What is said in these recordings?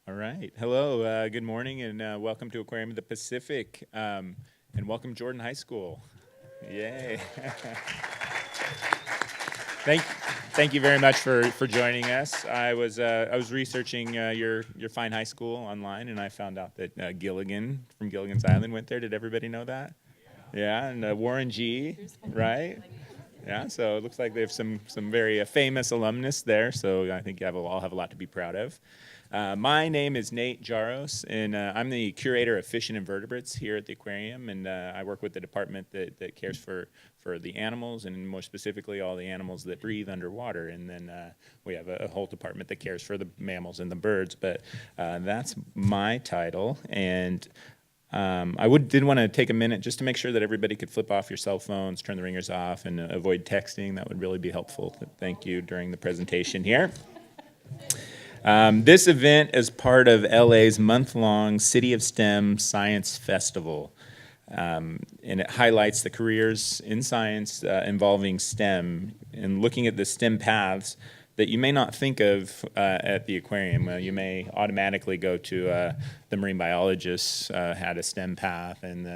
All right. Hello. Good morning, and welcome to Aquarium of the Pacific, and welcome Jordan High School. Yay! thank, thank you very much for joining us. I was researching your fine high school online, and I found out that Gilligan from Gilligan's Island went there. Did everybody know that? Yeah, and Warren G. Right? Yeah. So it looks like they have some very famous alumnus there. So I think you all have a lot to be proud of. My name is Nate Jaros, and I'm the curator of fish and invertebrates here at the aquarium, and I work with the department that cares for the animals, and more specifically all the animals that breathe underwater. And then we have a whole department that cares for the mammals and the birds, but that's my title. And did want to take a minute just to make sure that everybody could flip off your cell phones, turn the ringers off, and avoid texting. That would really be helpful. Thank you during the presentation here. This event is part of LA's month-long City of STEM Science Festival, and it highlights the careers in science involving STEM and looking at the STEM paths that you may not think of at the aquarium. You may automatically go to the marine biologists had a STEM path, and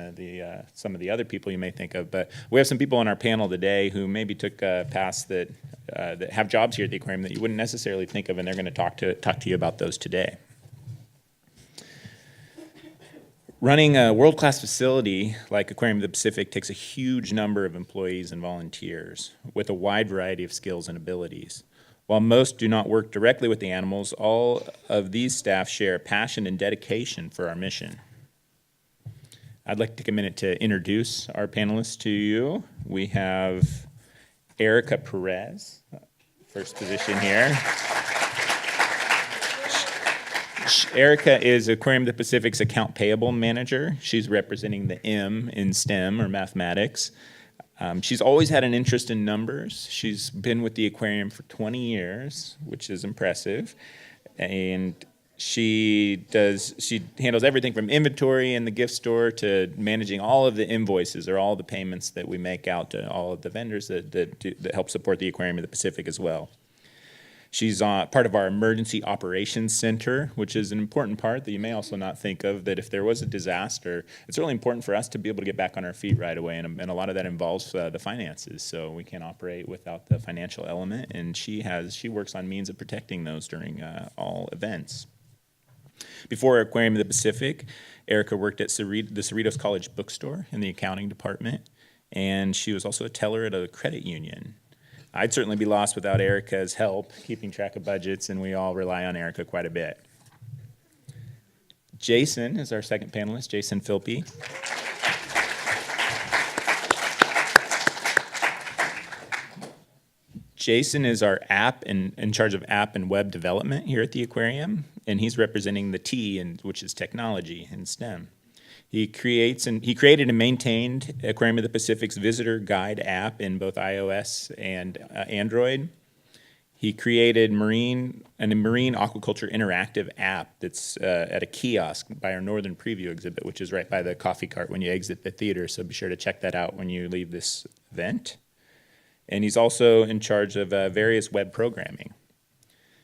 some of the other people you may think of. But we have some people on our panel today who maybe took paths that have jobs here at the aquarium that you wouldn't necessarily think of, and they're going to talk to you about those today. Running a world-class facility like Aquarium of the Pacific takes a huge number of employees and volunteers with a wide variety of skills and abilities. While most do not work directly with the animals, all of these staff share a passion and dedication for our mission. I'd like to take a minute to introduce our panelists to you. We have Erika Perez, first position here. Erika is Aquarium of the Pacific's account payable manager. She's representing the M in STEM, or mathematics. She's always had an interest in numbers. She's been with the aquarium for 20 years, which is impressive. And she handles everything from inventory in the gift store to managing all of the invoices or all the payments that we make out to all of the vendors that help support the Aquarium of the Pacific as well. She's part of our Emergency Operations Center, which is an important part that you may also not think of, that if there was a disaster, it's really important for us to be able to get back on our feet right away, and a lot of that involves the finances, so we can't operate without the financial element, and she works on means of protecting those during all events. Before Aquarium of the Pacific, Erika worked at the Cerritos College bookstore in the accounting department, and she was also a teller at a credit union. I'd certainly be lost without Erika's help keeping track of budgets, and we all rely on Erika quite a bit. Jason is our second panelist, Jason Philpe. Jason is our in charge of app and web development here at the aquarium, and he's representing the T, which is technology and STEM. He created and maintained Aquarium of the Pacific's visitor guide app in both iOS and Android. He created a marine aquaculture interactive app that's at a kiosk by our Northern Preview exhibit, which is right by the coffee cart when you exit the theater, so be sure to check that out when you leave this event. And he's also in charge of various web programming.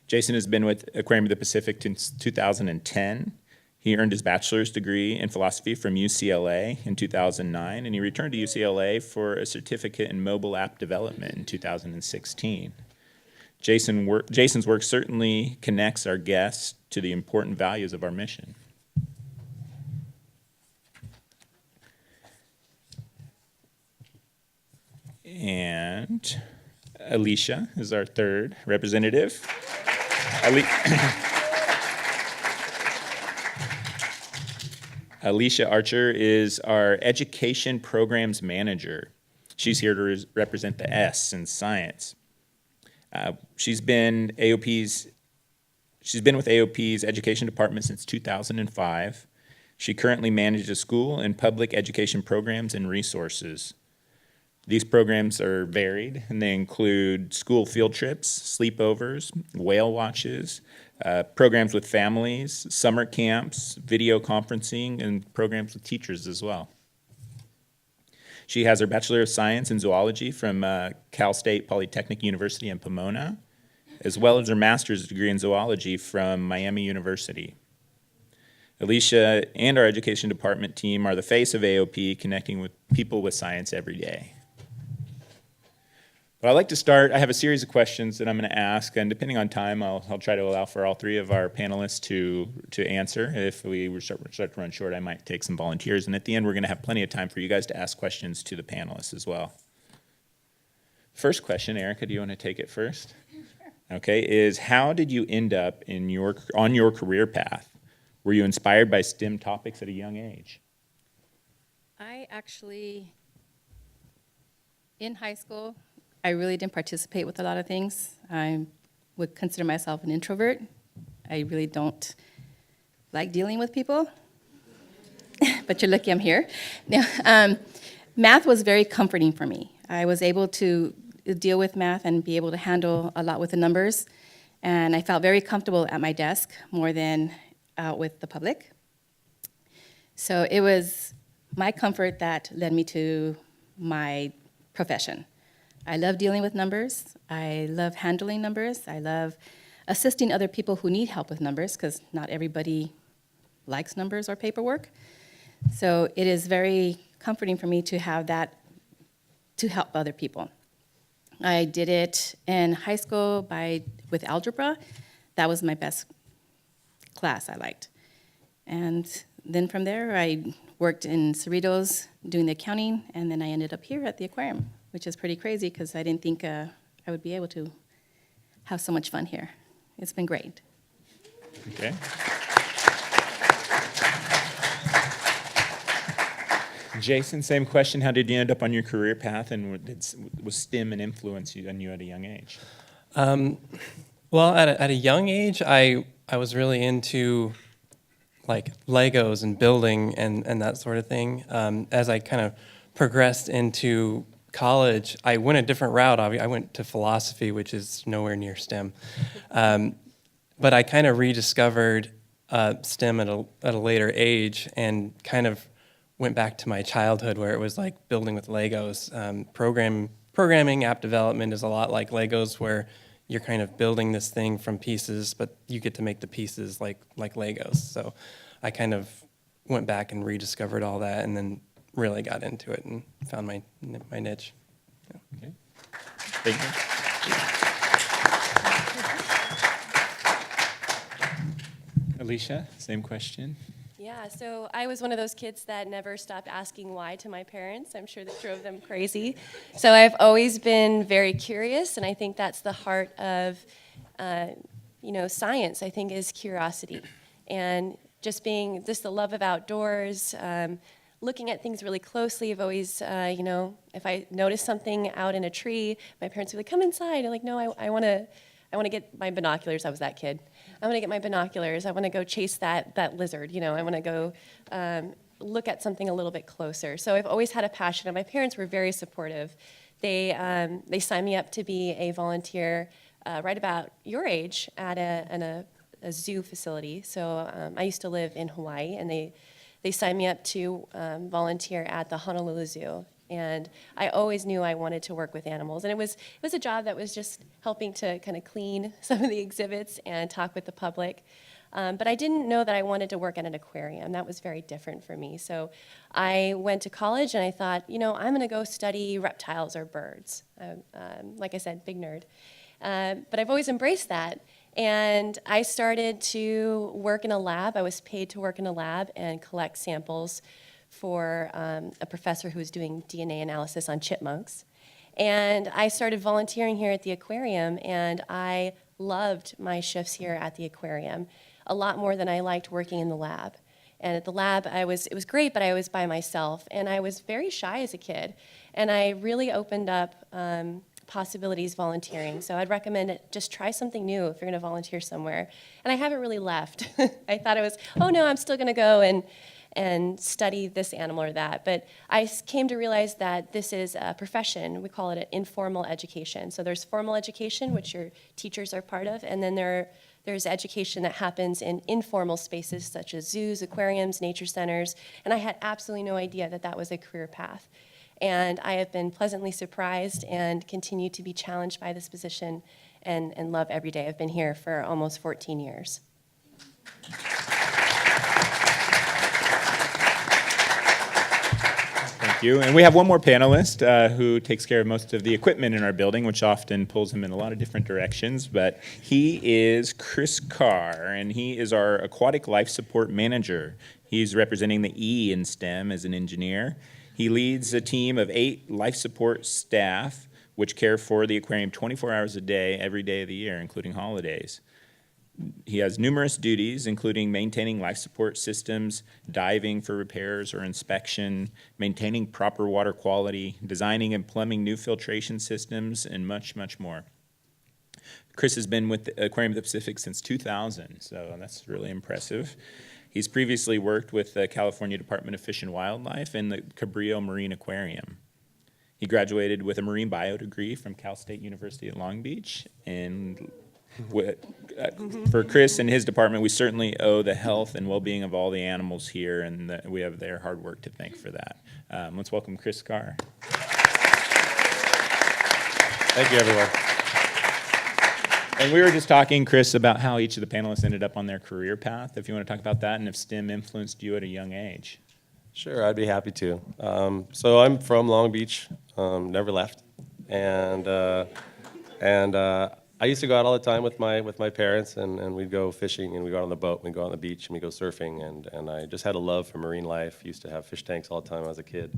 Jason has been with Aquarium of the Pacific since 2010. He earned his bachelor's degree in philosophy from UCLA in 2009, and he returned to UCLA for a certificate in mobile app development in 2016. Jason's work certainly connects our guests to the important values of our mission. And Alicia is our third representative. Alicia Archer is our education programs manager. She's here to represent the S in science. She's been with AOP's education department since 2005. She currently manages a school and public education programs and resources. These programs are varied, and they include school field trips, sleepovers, whale watches, programs with families, summer camps, video conferencing, and programs with teachers as well. She has her Bachelor of Science in Zoology from Cal State Polytechnic University in Pomona, as well as her master's degree in zoology from Miami University. Alicia and our education department team are the face of AOP, connecting with people with science every day. But I'd like to start, I have a series of questions that I'm going to ask, and depending on time, I'll try to allow for all three of our panelists to answer. If we start to run short, I might take some volunteers, and at the end, we're going to have plenty of time for you guys to ask questions to the panelists as well. First question, Erika, do you want to take it first? Sure. Okay, is how did you end up on your career path? Were you inspired by STEM topics at a young age? I actually, in high school, I really didn't participate with a lot of things. I would consider myself an introvert. I really don't like dealing with people, but you're lucky I'm here. Now, math was very comforting for me. I was able to deal with math and be able to handle a lot with the numbers, and I felt very comfortable at my desk more than out with the public. So it was my comfort that led me to my profession. I love dealing with numbers. I love handling numbers. I love assisting other people who need help with numbers, because not everybody likes numbers or paperwork. So it is very comforting for me to have that to help other people. I did it in high school with algebra. That was my best class I liked. And then from there, I worked in Cerritos doing the accounting, and then I ended up here at the aquarium, which is pretty crazy because I didn't think I would be able to have so much fun here. It's been great. Okay. Jason, same question. How did you end up on your career path, and was STEM an influence on you at a young age? Well, at a young age, I was really into like Legos and building and that sort of thing. As I kind of progressed into college, I went a different route. I went to philosophy, which is nowhere near STEM. But I kind of rediscovered STEM at a later age and kind of went back to my childhood where it was like building with Legos. Programming, app development is a lot like Legos, where you're kind of building this thing from pieces, but you get to make the pieces like Legos. So I kind of went back and rediscovered all that, and then really got into it and found my niche. Yeah. Okay. Thank you. Alicia, same question. Yeah, so I was one of those kids that never stopped asking why to my parents. I'm sure that drove them crazy. So I've always been very curious, and I think that's the heart of, science, I think, is curiosity. And just the love of outdoors, looking at things really closely. I've always, if I notice something out in a tree, my parents would be like, come inside. I'm like, no, I want to get my binoculars. I was that kid. I want to get my binoculars. I want to go chase that lizard. I want to go look at something a little bit closer. So I've always had a passion, and my parents were very supportive. They signed me up to be a volunteer right about your age at a zoo facility. So I used to live in Hawaii, and they signed me up to volunteer at the Honolulu Zoo. And I always knew I wanted to work with animals. And it was a job that was just helping to kind of clean some of the exhibits and talk with the public. But I didn't know that I wanted to work at an aquarium. That was very different for me. So I went to college, and I thought, I'm going to go study reptiles or birds. Like I said, big nerd. But I've always embraced that. And I started to work in a lab. I was paid to work in a lab and collect samples for a professor who was doing DNA analysis on chipmunks. And I started volunteering here at the aquarium, and I loved my shifts here at the aquarium a lot more than I liked working in the lab. And at the lab, it was great, but I was by myself, and I was very shy as a kid. And I really opened up possibilities volunteering. So I'd recommend it, just try something new if you're going to volunteer somewhere. And I haven't really left. I thought it was, oh no, I'm still going to go and study this animal or that. But I came to realize that this is a profession. We call it an informal education. So there's formal education, which your teachers are part of, and then there's education that happens in informal spaces such as zoos, aquariums, nature centers, and I had absolutely no idea that that was a career path. And I have been pleasantly surprised and continue to be challenged by this position and love every day. I've been here for almost 14 years. you. And we have one more panelist who takes care of most of the equipment in our building, which often pulls him in a lot of different directions. But he is Chris Carr, and he is our aquatic life support manager. He's representing the E in STEM as an engineer. He leads a team of 8 life support staff, which care for the aquarium 24 hours a day, every day of the year, including holidays. He has numerous duties, including maintaining life support systems, diving for repairs or inspection, maintaining proper water quality, designing and plumbing new filtration systems, and much, much more. Chris has been with the Aquarium of the Pacific since 2000, so that's really impressive. He's previously worked with the California Department of Fish and Wildlife and the Cabrillo Marine Aquarium. He graduated with a marine bio degree from Cal State University at Long Beach, and for Chris and his department, we certainly owe the health and well-being of all the animals here, and we have their hard work to thank for that. Let's welcome Chris Carr. Thank you, everyone. And we were just talking, Chris, about how each of the panelists ended up on their career path. If you want to talk about that, and if STEM influenced you at a young age. Sure, I'd be happy to. So I'm from Long Beach, never left, and I used to go out all the time with my parents, and we'd go fishing, and we'd go out on the boat, and we'd go on the beach, and we'd go surfing, and I just had a love for marine life. Used to have fish tanks all the time when I was a kid.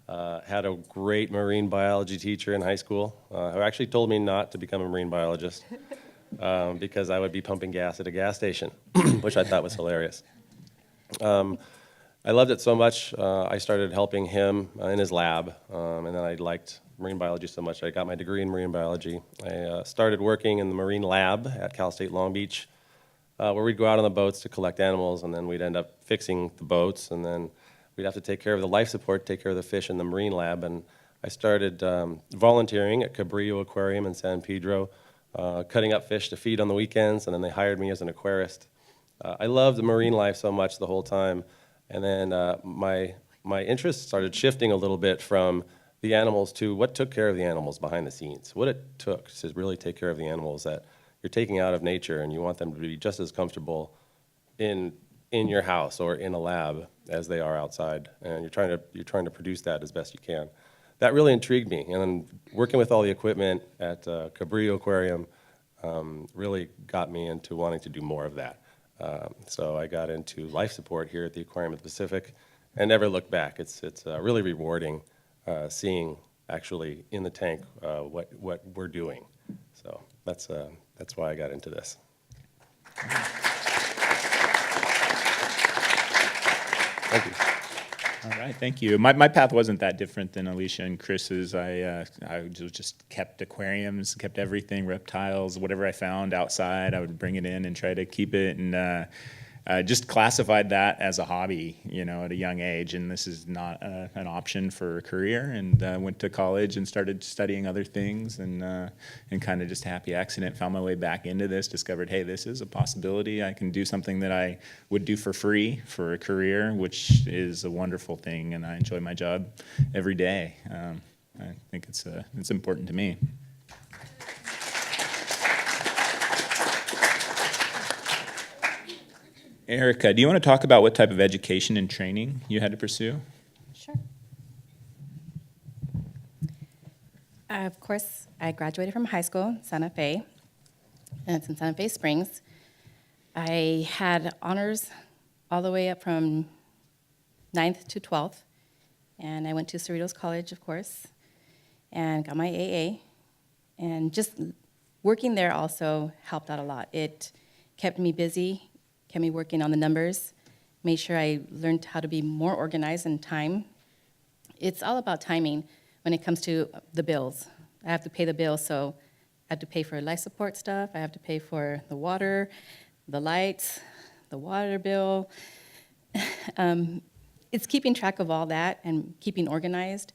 Had a great marine biology teacher in high school who actually told me not to become a marine biologist because I would be pumping gas at a gas station, which I thought was hilarious. I loved it so much, I started helping him in his lab, and then I liked marine biology so much. I got my degree in marine biology. I started working in the marine lab at Cal State Long Beach, where we'd go out on the boats to collect animals, and then we'd end up fixing the boats, and then we'd have to take care of the life support, take care of the fish in the marine lab. And I started volunteering at Cabrillo Aquarium in San Pedro, cutting up fish to feed on the weekends, and then they hired me as an aquarist. I loved the marine life so much the whole time, and then my interest started shifting a little bit from the animals to what took care of the animals behind the scenes, what it took to really take care of the animals that you're taking out of nature, and you want them to be just as comfortable in your house or in a lab as they are outside, and you're trying to produce that as best you can. That really intrigued me, and then working with all the equipment at Cabrillo Aquarium really got me into wanting to do more of that. So I got into life support here at the Aquarium of the Pacific and never looked back. It's really rewarding seeing actually in the tank what we're doing. So that's why I got into this. Thank you. All right, thank you. My path wasn't that different than Alicia and Chris's. I just kept aquariums, kept everything, reptiles, whatever I found outside, I would bring it in and try to keep it, and just classified that as a hobby, at a young age. And this is not an option for a career. And went to college and started studying other things, and kind of just happy accident found my way back into this. Discovered, hey, this is a possibility. I can do something that I would do for free for a career, which is a wonderful thing. And I enjoy my job every day. I think it's important to me. Erika, do you want to talk about what type of education and training you had to pursue? Sure. Of course, I graduated from high school, Santa Fe, and it's in Santa Fe Springs. I had honors all the way up from 9th to 12th, and I went to Cerritos College, of course, and got my AA. And just working there also helped out a lot. It kept me busy, kept me working on the numbers, made sure I learned how to be more organized in time. It's all about timing when it comes to the bills. I have to pay the bills, so I have to pay for life support stuff, I have to pay for the water, the lights, the water bill. It's keeping track of all that and keeping organized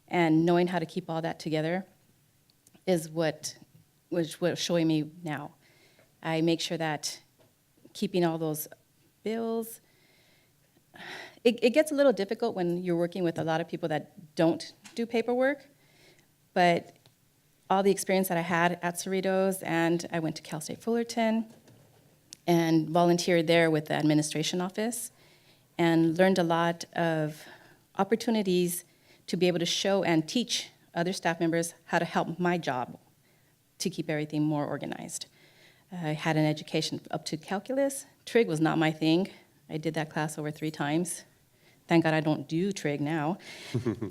and knowing how to keep all that together is what's showing me now. I make sure that keeping all those bills, it gets a little difficult when you're working with a lot of people that don't do paperwork, but all the experience that I had at Cerritos, and I went to Cal State Fullerton and volunteered there with the administration office and learned a lot of opportunities to be able to show and teach other staff members how to help my job to keep everything more organized. I had an education up to calculus. Trig was not my thing. I did that class over 3 times. Thank God I don't do trig now.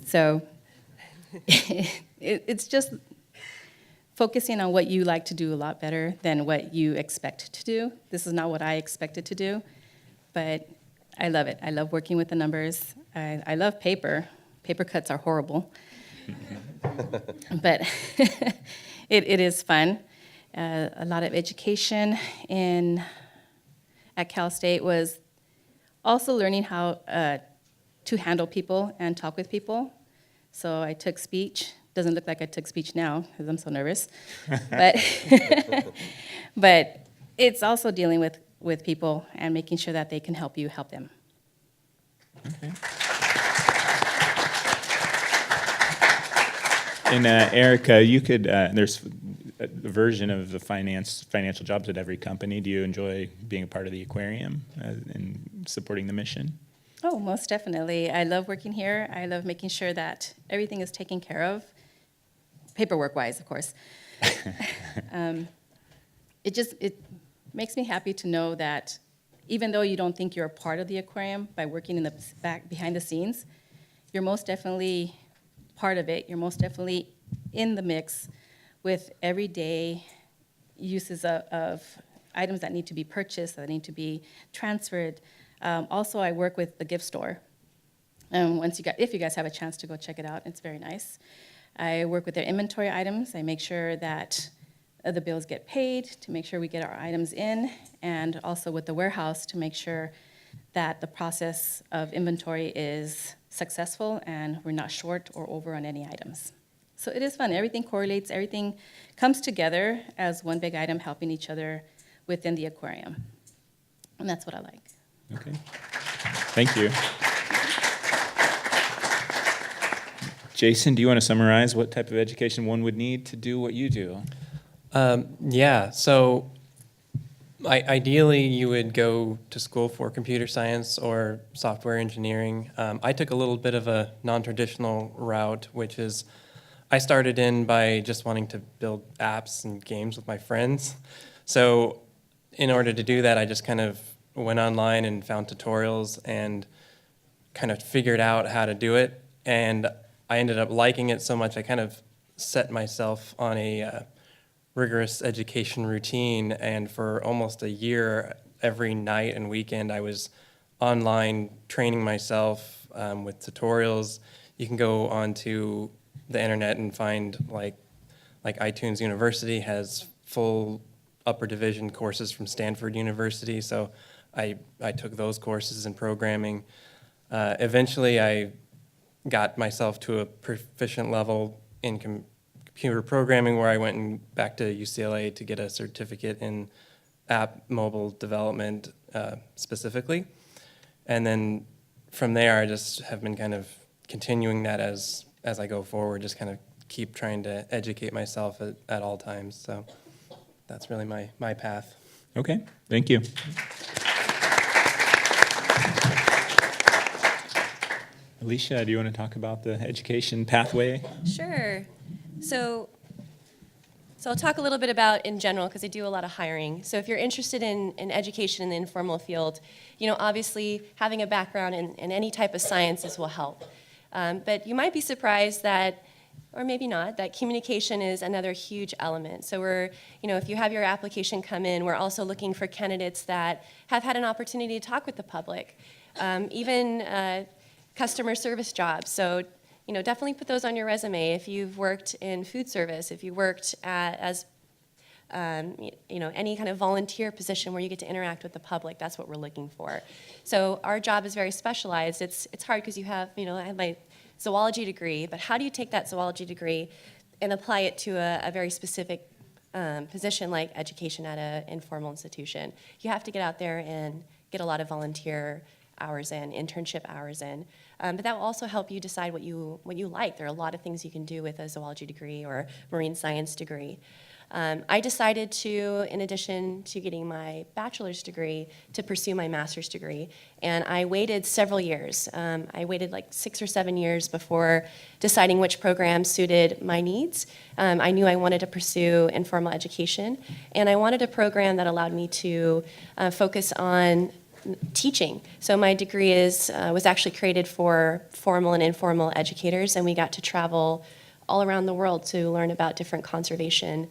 So it's just focusing on what you like to do a lot better than what you expect to do. This is not what I expected to do, but I love it. I love working with the numbers. I love paper. Paper cuts are horrible. But it is fun. A lot of education at Cal State was also learning how to handle people and talk with people. So I took speech. Doesn't look like I took speech now because I'm so nervous. But, but it's also dealing with people and making sure that they can help you help them. Okay. And Erika, you could, there's a version of the financial jobs at every company. Do you enjoy being a part of the aquarium and supporting the mission? Oh, most definitely. I love working here. I love making sure that everything is taken care of, paperwork-wise, of course. It makes me happy to know that even though you don't think you're a part of the aquarium by working in the back behind the scenes, you're most definitely part of it. You're most definitely in the mix with everyday uses of items that need to be purchased, that need to be transferred. Also, I work with the gift store. If you guys have a chance to go check it out, it's very nice. I work with their inventory items. I make sure that the bills get paid, to make sure we get our items in, and also with the warehouse to make sure that the process of inventory is successful and we're not short or over on any items. So it is fun. Everything correlates. Everything comes together as one big item helping each other within the aquarium. And that's what I like. Okay. Thank you. Jason, do you want to summarize what type of education one would need to do what you do? Yeah, so ideally you would go to school for computer science or software engineering. I took a little bit of a non-traditional route, which is I started in by just wanting to build apps and games with my friends. So in order to do that, I just kind of went online and found tutorials and kind of figured out how to do it. And I ended up liking it so much, I kind of set myself on a rigorous education routine. And for almost a year, every night and weekend, I was online training myself with tutorials. You can go onto the internet and find like iTunes University has full upper division courses from Stanford University. So I took those courses in programming. Eventually, I got myself to a proficient level in computer programming where I went back to UCLA to get a certificate in app mobile development specifically. And then from there, I just have been kind of continuing that as I go forward, just kind of keep trying to educate myself at all times. So that's really my path. Okay, thank you. Alicia, do you want to talk about the education pathway? Sure. So I'll talk a little bit about in general because I do a lot of hiring. So if you're interested in education in the informal field, obviously having a background in any type of sciences will help. But you might be surprised that, or maybe not, that communication is another huge element. So if you have your application come in, we're also looking for candidates that have had an opportunity to talk with the public, even customer service jobs. So definitely put those on your resume. If you've worked in food service, if you worked as any kind of volunteer position where you get to interact with the public, that's what we're looking for. So our job is very specialized. It's hard because you have, I have my zoology degree, but how do you take that zoology degree and apply it to a very specific position like education at an informal institution? You have to get out there and get a lot of volunteer hours in, internship hours in. But that will also help you decide what you like. There are a lot of things you can do with a zoology degree or marine science degree. I decided to, in addition to getting my bachelor's degree, to pursue my master's degree. And I waited several years. I waited like 6 or 7 years before deciding which program suited my needs. I knew I wanted to pursue informal education, and I wanted a program that allowed me to focus on teaching. So my degree was actually created for formal and informal educators, and we got to travel all around the world to learn about different conservation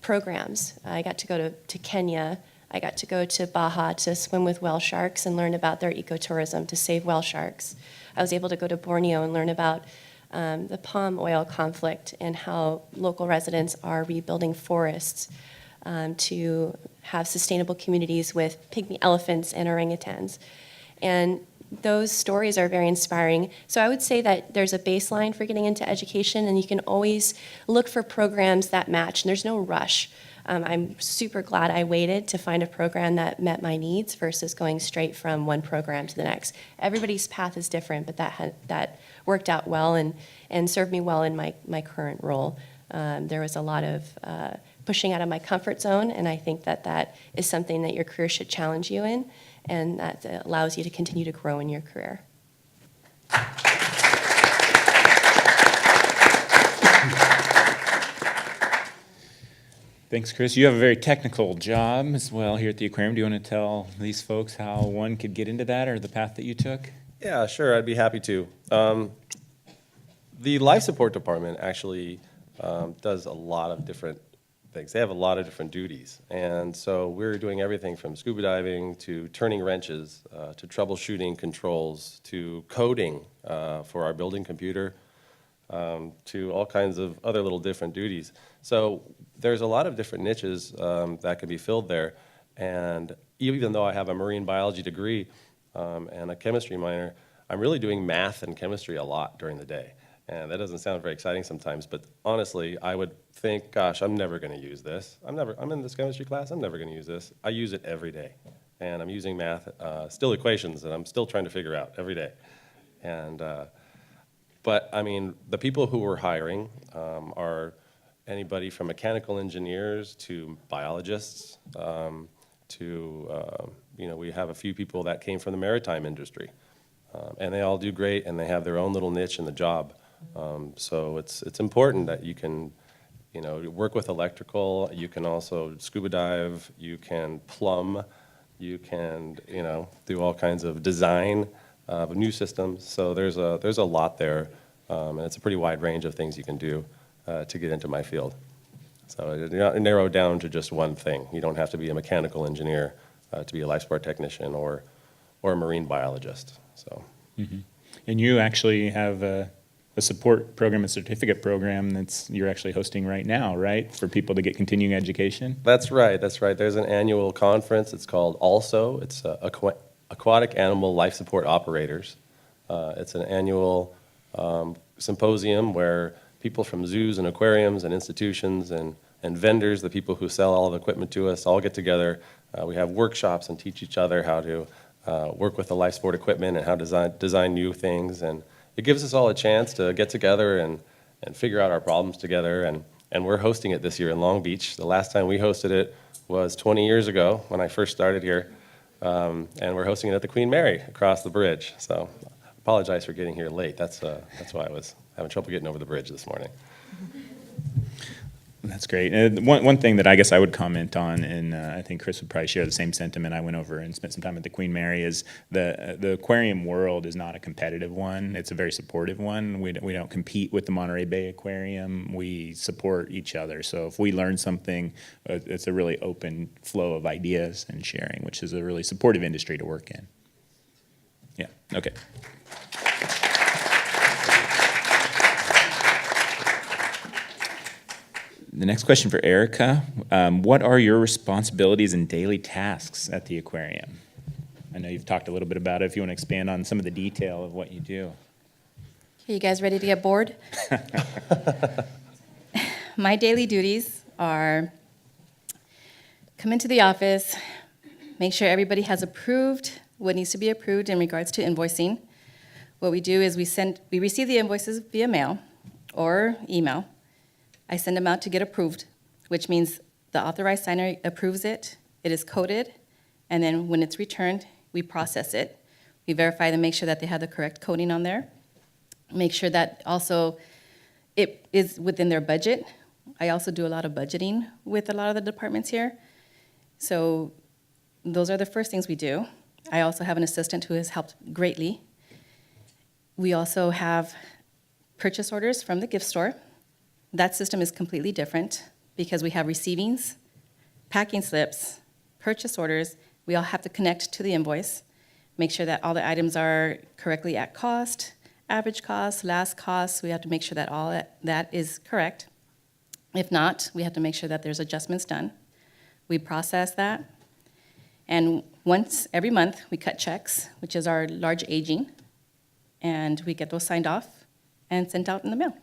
programs. I got to go to Kenya. I got to go to Baja to swim with whale sharks and learn about their ecotourism to save whale sharks. I was able to go to Borneo and learn about the palm oil conflict and how local residents are rebuilding forests to have sustainable communities with pygmy elephants and orangutans. And those stories are very inspiring. So I would say that there's a baseline for getting into education, and you can always look for programs that match, and there's no rush. I'm super glad I waited to find a program that met my needs versus going straight from one program to the next. Everybody's path is different, but that worked out well and served me well in my current role. There was a lot of pushing out of my comfort zone, and I think that is something that your career should challenge you in, and that allows you to continue to grow in your career. Thanks, Chris. You have a very technical job as well here at the aquarium. Do you want to tell these folks how one could get into that or the path that you took? Yeah, sure, I'd be happy to. The life support department actually does a lot of different things. They have a lot of different duties. And so we're doing everything from scuba diving to turning wrenches, to troubleshooting controls, to coding for our building computer, to all kinds of other little different duties. So there's a lot of different niches that can be filled there. And even though I have a marine biology degree and a chemistry minor, I'm really doing math and chemistry a lot during the day. And that doesn't sound very exciting sometimes, but honestly, I would think, gosh, I'm never going to use this. I'm in this chemistry class, I'm never going to use this. I use it every day. And I'm using math, still equations that I'm still trying to figure out every day. And, but I mean, the people who we're hiring are anybody from mechanical engineers to biologists to, we have a few people that came from the maritime industry. And they all do great, and they have their own little niche in the job. So it's important that you can, work with electrical. You can also scuba dive. You can plumb. You can, do all kinds of design of new systems. So there's a lot there, and it's a pretty wide range of things you can do to get into my field. So you're not narrowed down to just one thing. You don't have to be a mechanical engineer to be a life support technician or a marine biologist. So. Mm-hmm. And you actually have a support program, a certificate program you're actually hosting right now, right, for people to get continuing education? That's right. There's an annual conference. It's called ALSO. It's Aquatic Animal Life Support Operators. It's an annual symposium where people from zoos and aquariums and institutions and vendors, the people who sell all the equipment to us, all get together. We have workshops and teach each other how to work with the life support equipment and how to design new things. And it gives us all a chance to get together and figure out our problems together. And we're hosting it this year in Long Beach. The last time we hosted it was 20 years ago when I first started here. And we're hosting it at the Queen Mary across the bridge. So I apologize for getting here late. That's why I was having trouble getting over the bridge this morning. That's great. One thing that I guess I would comment on, and I think Chris would probably share the same sentiment. I went over and spent some time at the Queen Mary. Is the aquarium world is not a competitive one. It's a very supportive one. We don't compete with the Monterey Bay Aquarium. We support each other. So if we learn something, it's a really open flow of ideas and sharing, which is a really supportive industry to work in. Yeah. Okay. The next question for Erika. What are your responsibilities and daily tasks at the aquarium? I know you've talked a little bit about it. If you want to expand on some of the detail of what you do. Okay, you guys ready to get bored? My daily duties are come into the office, make sure everybody has approved what needs to be approved in regards to invoicing. What we do is we receive the invoices via mail or email. I send them out to get approved which means the authorized signer approves it, it is coded, and then when it's returned, we process it. We verify to make sure that they have the correct coding on there. Make sure that also it is within their budget. I also do a lot of budgeting with a lot of the departments here. So those are the first things we do. I also have an assistant who has helped greatly. We also have purchase orders from the gift store. That system is completely different because we have receivings, packing slips, purchase orders. We all have to connect to the invoice, make sure that all the items are correctly at cost, average cost, last cost. We have to make sure that all that is correct. If not, we have to make sure that there's adjustments done. We process that. And once every month, we cut checks, which is our large aging, and we get those signed off and sent out in the mail.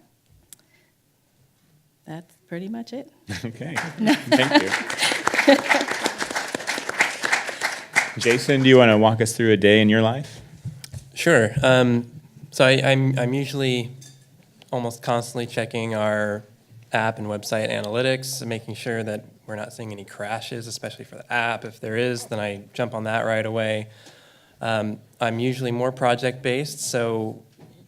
That's pretty much it. Okay, thank you. Jason, do you want to walk us through a day in your life? Sure. So I'm usually almost constantly checking our app and website analytics, making sure that we're not seeing any crashes, especially for the app. If there is, then I jump on that right away. I'm usually more project-based, so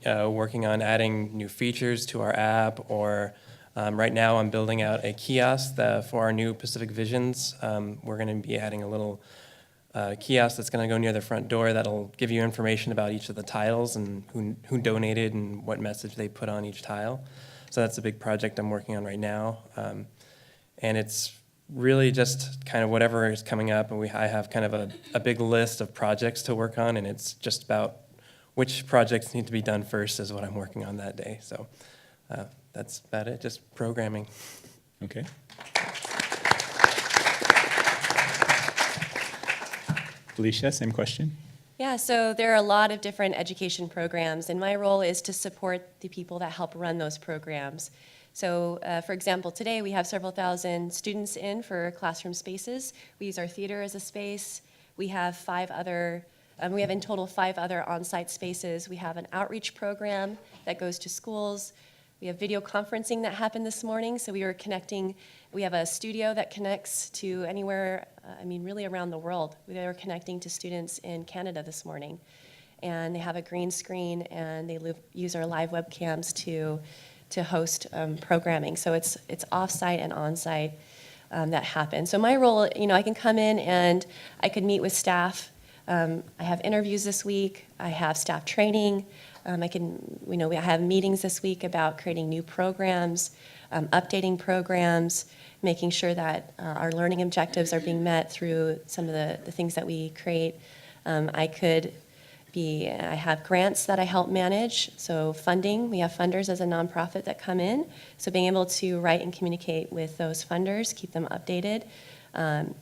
working on adding new features to our app, or right now I'm building out a kiosk for our new Pacific Visions. We're going to be adding a little kiosk that's going to go near the front door that'll give you information about each of the tiles and who donated and what message they put on each tile. So that's a big project I'm working on right now. And it's really just kind of whatever is coming up, and I have kind of a big list of projects to work on, and it's just about which projects need to be done first is what I'm working on that day. So that's about it, just programming. Okay. Alicia, same question. Yeah, so there are a lot of different education programs, and my role is to support the people that help run those programs. So, for example, today we have several thousand students in for classroom spaces. We use our theater as a space. We have we have in total 5 other on-site spaces. We have an outreach program that goes to schools. We have video conferencing that happened this morning, so we were connecting. We have a studio that connects to anywhere, really around the world. They were connecting to students in Canada this morning. And they have a green screen, and they use our live webcams to host programming. So it's off-site and on-site that happens. So my role, I can come in and I could meet with staff. I have interviews this week. I have staff training. I have meetings this week about creating new programs, updating programs, making sure that our learning objectives are being met through some of the things that we create. I have grants that I help manage, so funding. We have funders as a nonprofit that come in, so being able to write and communicate with those funders, keep them updated,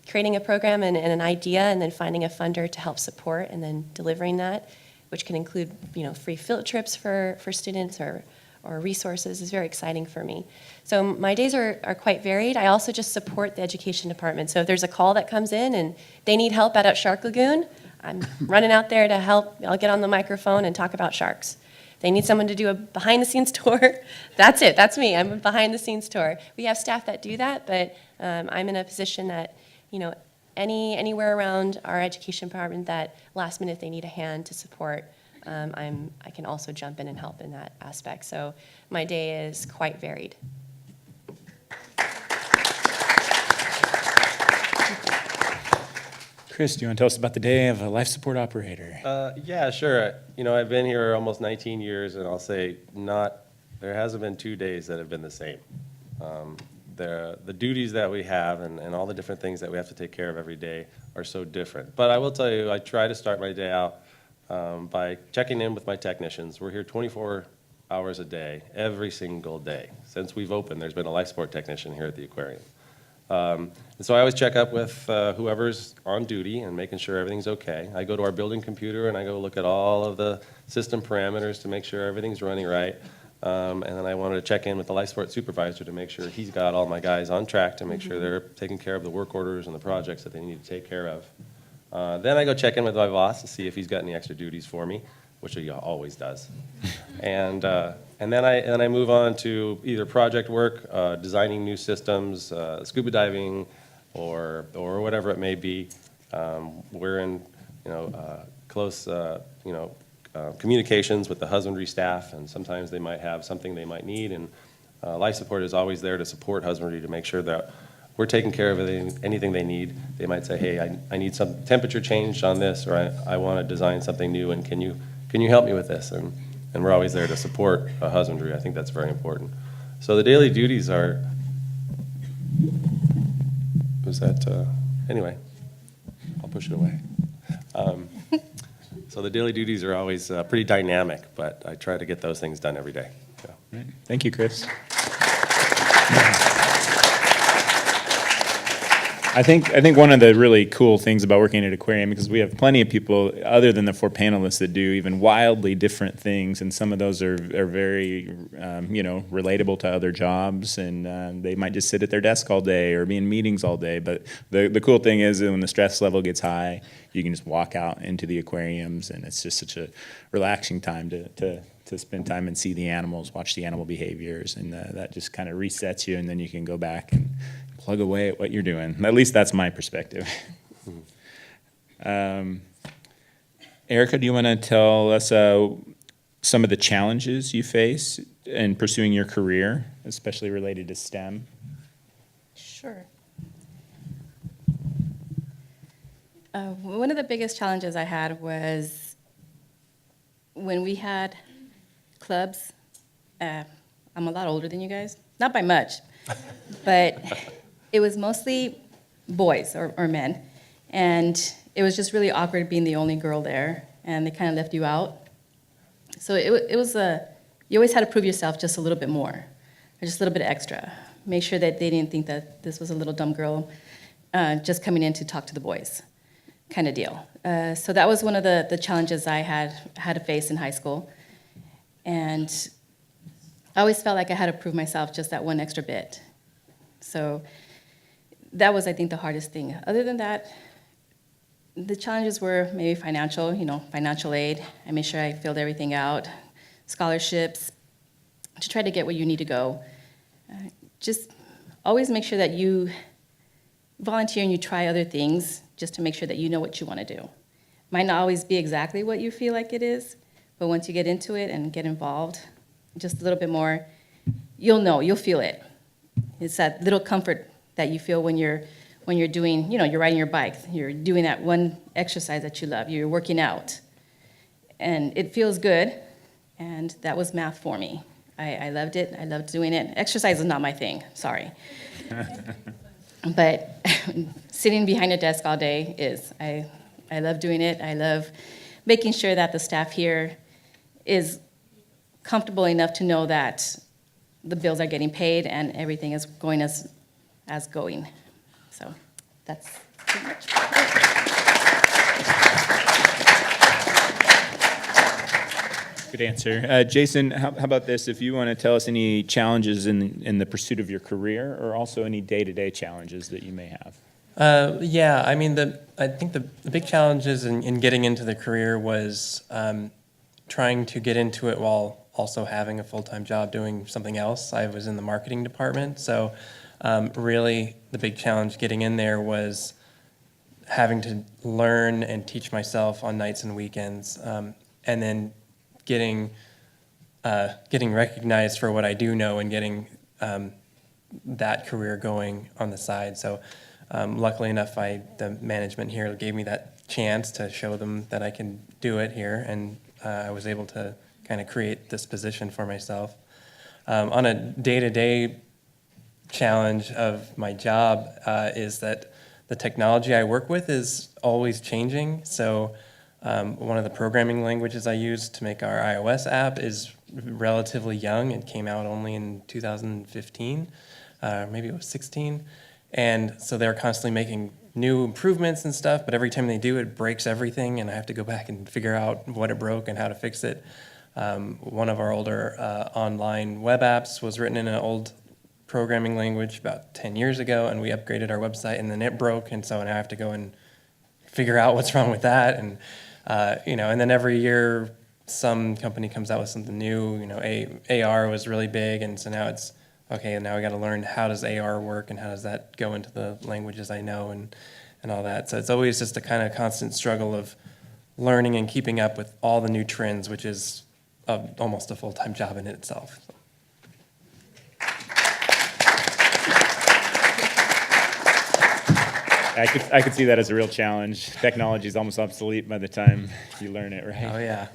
creating a program and an idea, and then finding a funder to help support, and then delivering that, which can include free field trips for students or resources, is very exciting for me. So my days are quite varied. I also just support the education department. So if there's a call that comes in and they need help out at Shark Lagoon, I'm running out there to help. I'll get on the microphone and talk about sharks. They need someone to do a behind-the-scenes tour. That's it. That's me. I'm a behind-the-scenes tour. We have staff that do that, but I'm in a position that, anywhere around our education department that last minute they need a hand to support, I can also jump in and help in that aspect. So my day is quite varied. Chris, do you want to tell us about the day of a life support operator? Yeah, sure. I've been here almost 19 years, and I'll say there hasn't been 2 days that have been the same. The duties that we have and all the different things that we have to take care of every day are so different. But I will tell you, I try to start my day out by checking in with my technicians. We're here 24 hours a day, every single day. Since we've opened, there's been a life support technician here at the aquarium. And so I always check up with whoever's on duty and making sure everything's okay. I go to our building computer and I go look at all of the system parameters to make sure everything's running right. And then I wanted to check in with the life support supervisor to make sure he's got all my guys on track to make sure they're taking care of the work orders and the projects that they need to take care of. Then I go check in with my boss to see if he's got any extra duties for me, which he always does. And then I move on to either project work, designing new systems, scuba diving, or whatever it may be. We're in, close, communications with the husbandry staff, and sometimes they might have something they might need, and life support is always there to support husbandry to make sure that we're taking care of anything they need. They might say, hey, I need some temperature change on this, or I want to design something new, and can you help me with this? And we're always there to support husbandry. I think that's very important. So the daily duties are, anyway, I'll push it away. So the daily duties are always pretty dynamic, but I try to get those things done every day. So. Right. Thank you, Chris. I think one of the really cool things about working at Aquarium, because we have plenty of people other than the 4 panelists that do even wildly different things, and some of those are very relatable to other jobs, and they might just sit at their desk all day or be in meetings all day. But the cool thing is that when the stress level gets high, you can just walk out into the aquariums, and it's just such a relaxing time to spend time and see the animals, watch the animal behaviors, and that just kind of resets you, and then you can go back and plug away at what you're doing. At least that's my perspective. Erika, do you want to tell us some of the challenges you face in pursuing your career, especially related to STEM? Sure. One of the biggest challenges I had was when we had clubs. I'm a lot older than you guys, not by much, but it was mostly boys or men, and it was just really awkward being the only girl there, and they kind of left you out. So it was you always had to prove yourself just a little bit more, or just a little bit extra. Make sure that they didn't think that this was a little dumb girl just coming in to talk to the boys, kind of deal. So that was one of the challenges I had to face in high school, and I always felt like I had to prove myself just that one extra bit. So that was, I think, the hardest thing. Other than that, the challenges were maybe financial, financial aid. I made sure I filled everything out, scholarships, to try to get where you need to go. Just always make sure that you volunteer and you try other things just to make sure that you know what you want to do. Might not always be exactly what you feel like it is, but once you get into it and get involved just a little bit more, you'll feel it. It's that little comfort that you feel when you're doing, you're riding your bike, you're doing that one exercise that you love, you're working out. And it feels good, and that was math for me. I loved it, I loved doing it. Exercise is not my thing, sorry. But sitting behind a desk all day is. I love doing it. I love making sure that the staff here is comfortable enough to know that the bills are getting paid and everything is going as going. So that's pretty much it. Good answer. Jason, how about this? If you want to tell us any challenges in the pursuit of your career, or also any day-to-day challenges that you may have. Yeah, I mean, I think the big challenges in getting into the career was trying to get into it while also having a full-time job doing something else. I was in the marketing department, so really the big challenge getting in there was having to learn and teach myself on nights and weekends, and then getting recognized for what I do know and getting that career going on the side. So luckily enough, the management here gave me that chance to show them that I can do it here, and I was able to kind of create this position for myself. On a day-to-day challenge of my job is that the technology I work with is always changing. So one of the programming languages I use to make our iOS app is relatively young. It came out only in 2015, maybe it was 16. And so they're constantly making new improvements and stuff, but every time they do, it breaks everything, and I have to go back and figure out what it broke and how to fix it. One of our older online web apps was written in an old programming language about 10 years ago, and we upgraded our website, and then it broke, and so now I have to go and figure out what's wrong with that. And and then every year some company comes out with something new, AR was really big, and so now it's, okay, now we got to learn how does AR work and how does that go into the languages I know and all that. So it's always just a kind of constant struggle of learning and keeping up with all the new trends, which is almost a full-time job in itself. I could see that as a real challenge. Technology is almost obsolete by the time you learn it, right? Oh, yeah.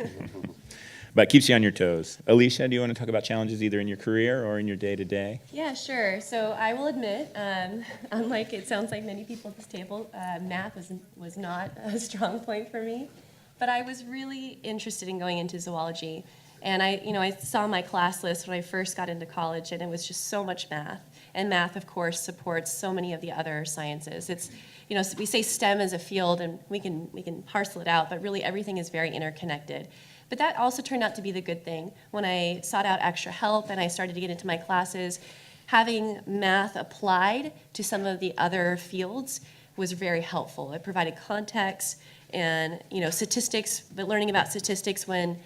But keeps you on your toes. Alicia, do you want to talk about challenges either in your career or in your day-to-day? Yeah, sure. So I will admit, unlike it sounds like many people at this table, math was not a strong point for me. But I was really interested in going into zoology. And I saw my class list when I first got into college, and it was just so much math. And math, of course, supports so many of the other sciences. It's, we say STEM as a field, and we can parcel it out, but really everything is very interconnected. But that also turned out to be the good thing. When I sought out extra help and I started to get into my classes, having math applied to some of the other fields was very helpful. It provided context and statistics, but learning about statistics when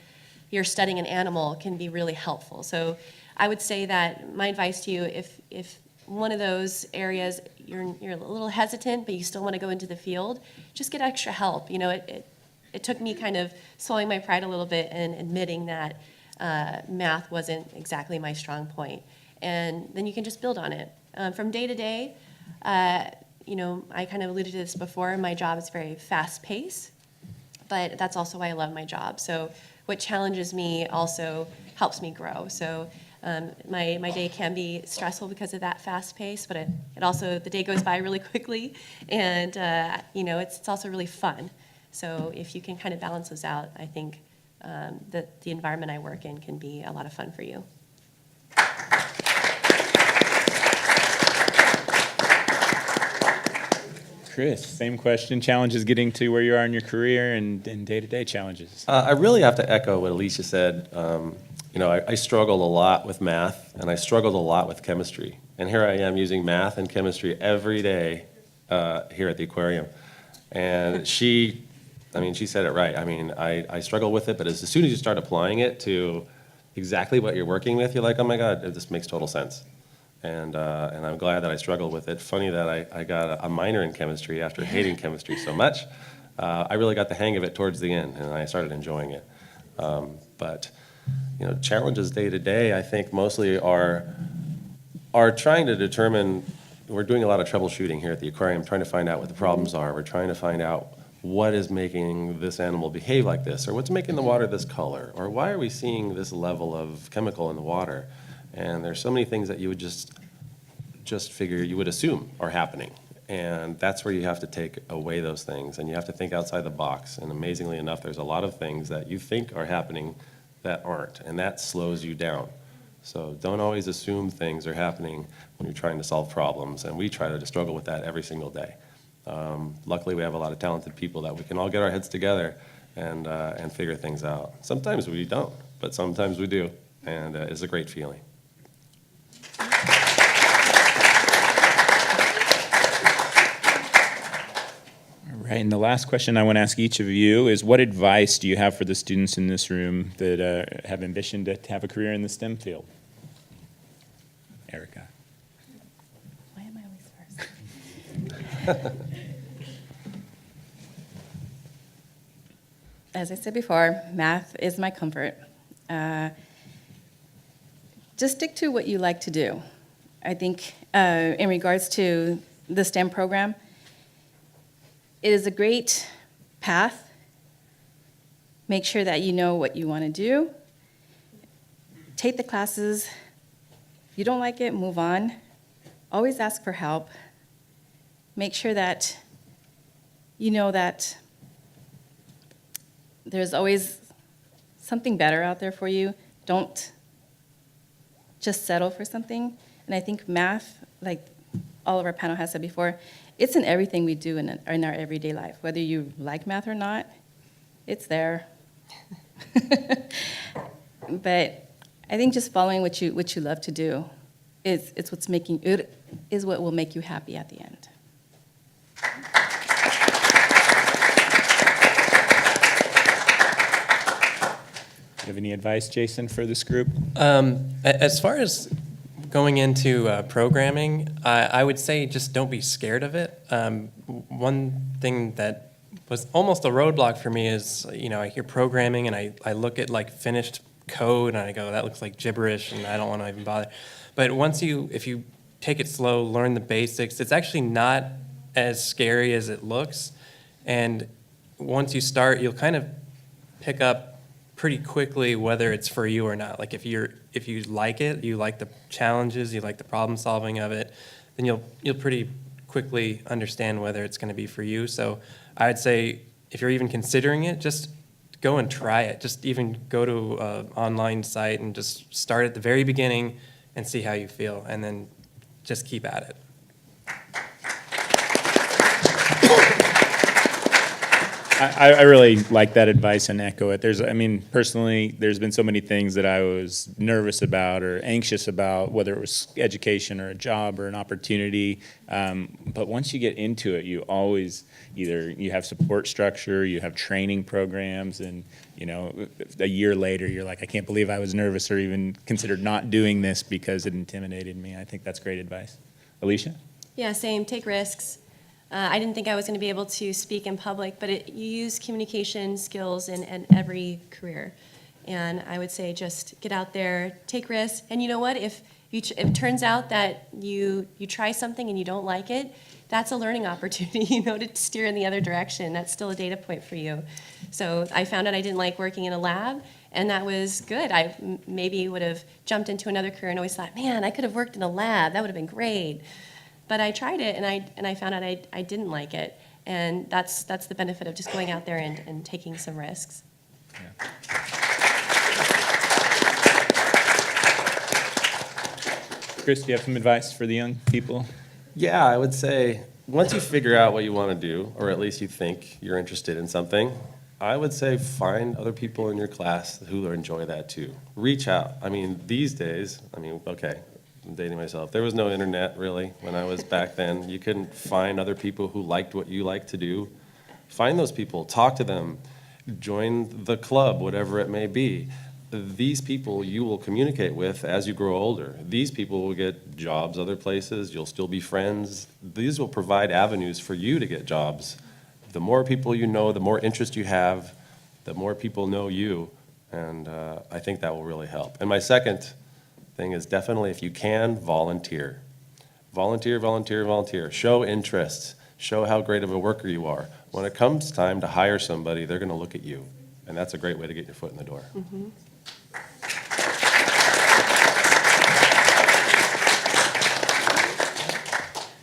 you're studying an animal can be really helpful. So I would say that my advice to you, if one of those areas you're a little hesitant, but you still want to go into the field, just get extra help. It took me kind of swallowing my pride a little bit and admitting that math wasn't exactly my strong point. And then you can just build on it. From day to day, I kind of alluded to this before, my job is very fast-paced, but that's also why I love my job. So what challenges me also helps me grow. So my day can be stressful because of that fast pace, but it also, the day goes by really quickly, and it's also really fun. So if you can kind of balance those out, I think that the environment I work in can be a lot of fun for you. Chris, same question. Challenges getting to where you are in your career and day-to-day challenges. I really have to echo what Alicia said. I struggled a lot with math, and I struggled a lot with chemistry. And here I am using math and chemistry every day here at the aquarium. And she said it right. I struggle with it, but as soon as you start applying it to exactly what you're working with, you're like, oh my God, this makes total sense. And I'm glad that I struggled with it. Funny that I got a minor in chemistry after hating chemistry so much. I really got the hang of it towards the end, and I started enjoying it. But challenges day to day, I think mostly are trying to determine. We're doing a lot of troubleshooting here at the aquarium, trying to find out what the problems are. We're trying to find out what is making this animal behave like this, or what's making the water this color, or why are we seeing this level of chemical in the water? And there's so many things that you would just figure, you would assume are happening. And that's where you have to take away those things, and you have to think outside the box. And amazingly enough, there's a lot of things that you think are happening that aren't, and that slows you down. So don't always assume things are happening when you're trying to solve problems, and we try to struggle with that every single day. Luckily, we have a lot of talented people that we can all get our heads together and figure things out. Sometimes we don't, but sometimes we do, and it's a great feeling. All right, and the last question I want to ask each of you is, what advice do you have for the students in this room that have ambition to have a career in the STEM field? Erika. Why am I always first? As I said before, math is my comfort. Just stick to what you like to do. I think in regards to the STEM program, it is a great path. Make sure that you know what you want to do. Take the classes. If you don't like it, move on. Always ask for help. Make sure that you know that there's always something better out there for you. Don't just settle for something. And I think math, like all of our panel has said before, it's in everything we do in our everyday life. Whether you like math or not, it's there. But I think just following what you love to do is what will make you happy at the end. Have any advice, Jason, for this group? As far as going into programming, I would say just don't be scared of it. One thing that was almost a roadblock for me is, I hear programming and I look at like finished code and I go, that looks like gibberish and I don't want to even bother. But if you take it slow, learn the basics, it's actually not as scary as it looks. And once you start, you'll kind of pick up pretty quickly whether it's for you or not. Like if you like it, you like the challenges, you like the problem solving of it, then you'll pretty quickly understand whether it's going to be for you. So I'd say if you're even considering it, just go and try it. Just even go to an online site and just start at the very beginning and see how you feel, and then just keep at it. I really like that advice and echo it. Personally, there's been so many things that I was nervous about or anxious about, whether it was education or a job or an opportunity. But once you get into it, you always you have support structure, you have training programs, and a year later, you're like, I can't believe I was nervous or even considered not doing this because it intimidated me. I think that's great advice. Alicia? Yeah, same. Take risks. I didn't think I was going to be able to speak in public, but you use communication skills in every career. And I would say just get out there, take risks. And you know what? If it turns out that you try something and you don't like it, that's a learning opportunity, to steer in the other direction. That's still a data point for you. So I found out I didn't like working in a lab, and that was good. I maybe would have jumped into another career and always thought, man, I could have worked in a lab. That would have been great. But I tried it, and I found out I didn't like it. And that's the benefit of just going out there and taking some risks. Yeah. Chris, do you have some advice for the young people? Yeah, I would say once you figure out what you want to do, or at least you think you're interested in something, I would say find other people in your class who enjoy that too. Reach out. These days, okay, I'm dating myself. There was no internet really when I was back then. You couldn't find other people who liked what you like to do. Find those people, talk to them, join the club, whatever it may be. These people you will communicate with as you grow older. These people will get jobs other places. You'll still be friends. These will provide avenues for you to get jobs. The more people you know, the more interest you have, the more people know you, and I think that will really help. And my second thing is definitely, if you can, volunteer. Volunteer, volunteer, volunteer. Show interest. Show how great of a worker you are. When it comes time to hire somebody, they're going to look at you, and that's a great way to get your foot in the door. Mm-hmm.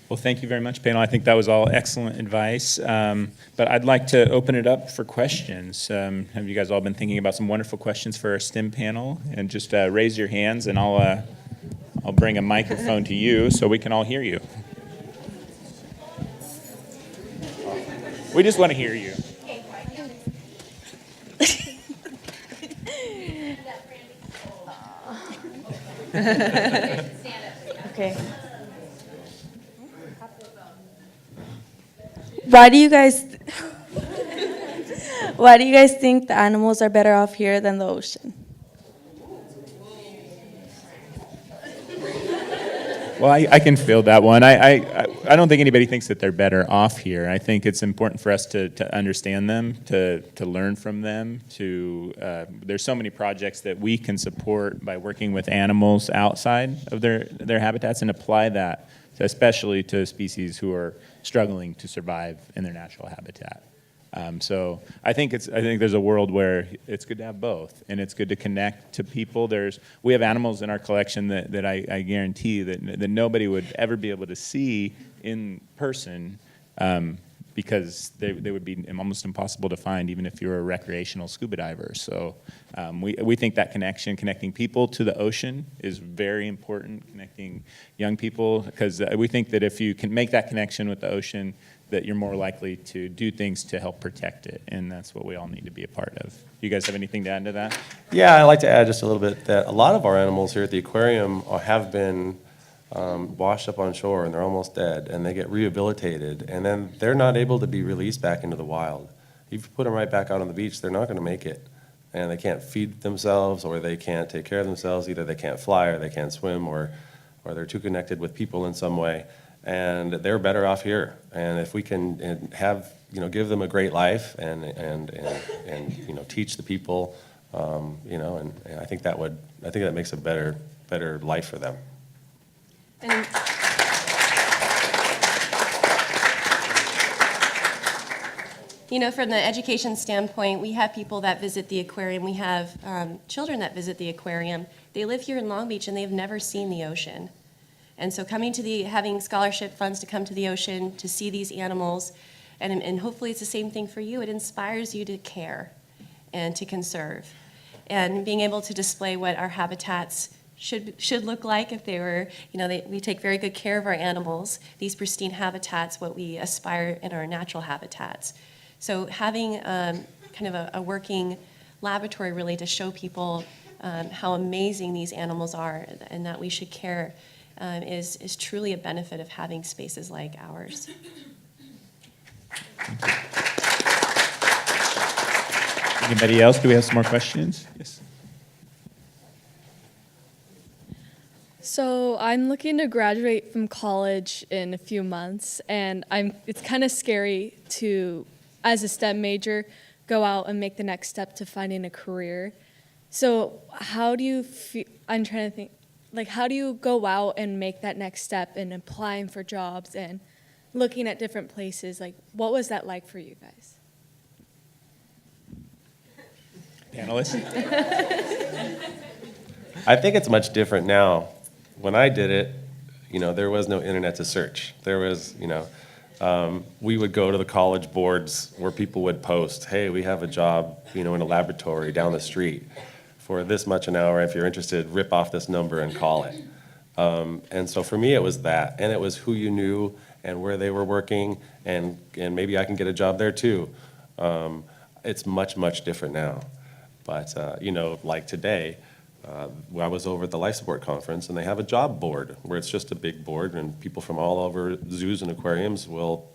Well, thank you very much, panel. I think that was all excellent advice. But I'd like to open it up for questions. Have you guys all been thinking about some wonderful questions for our STEM panel? And just raise your hands, and I'll bring a microphone to you so we can all hear you. We just want to hear you. Okay. Why do you guys think the animals are better off here than the ocean? Well, I can field that one. I don't think anybody thinks that they're better off here. I think it's important for us to understand them, to learn from them. There's so many projects that we can support by working with animals outside of their habitats and apply that, especially to species who are struggling to survive in their natural habitat. So I think there's a world where it's good to have both, and it's good to connect to people. We have animals in our collection that I guarantee that nobody would ever be able to see in person because they would be almost impossible to find even if you're a recreational scuba diver. So we think that connecting people to the ocean is very important, connecting young people, because we think that if you can make that connection with the ocean, that you're more likely to do things to help protect it, and that's what we all need to be a part of. You guys have anything to add to that? Yeah, I'd like to add just a little bit that a lot of our animals here at the aquarium have been washed up on shore, and they're almost dead, and they get rehabilitated, and then they're not able to be released back into the wild. If you put them right back out on the beach, they're not going to make it. and they can't feed themselves, or they can't take care of themselves. Either they can't fly, or they can't swim, or they're too connected with people in some way, and they're better off here. And if we can have, give them a great life and teach the people, and I think that makes a better life for them. And from the education standpoint, we have people that visit the aquarium. We have children that visit the aquarium. They live here in Long Beach, and they've never seen the ocean. And so having scholarship funds to come to the ocean, to see these animals, and hopefully it's the same thing for you. It inspires you to care and to conserve. And being able to display what our habitats should look like if they were, we take very good care of our animals, these pristine habitats, what we aspire in our natural habitats. So having kind of a working laboratory really to show people how amazing these animals are and that we should care is truly a benefit of having spaces like ours. Anybody else? Do we have some more questions? Yes. So I'm looking to graduate from college in a few months, and it's kind of scary to, as a STEM major, go out and make the next step to finding a career. So how do you feel, I'm trying to think, how do you go out and make that next step in applying for jobs and looking at different places? What was that like for you guys? Panelists? I think it's much different now. When I did it, there was no internet to search. There was, we would go to the college boards where people would post, hey, we have a job, in a laboratory down the street for this much an hour. If you're interested, rip off this number and call it. And so for me, it was that, and it was who you knew and where they were working, and maybe I can get a job there too. It's much, much different now. But, like today, I was over at the Life Support Conference, and they have a job board where it's just a big board, and people from all over zoos and aquariums will,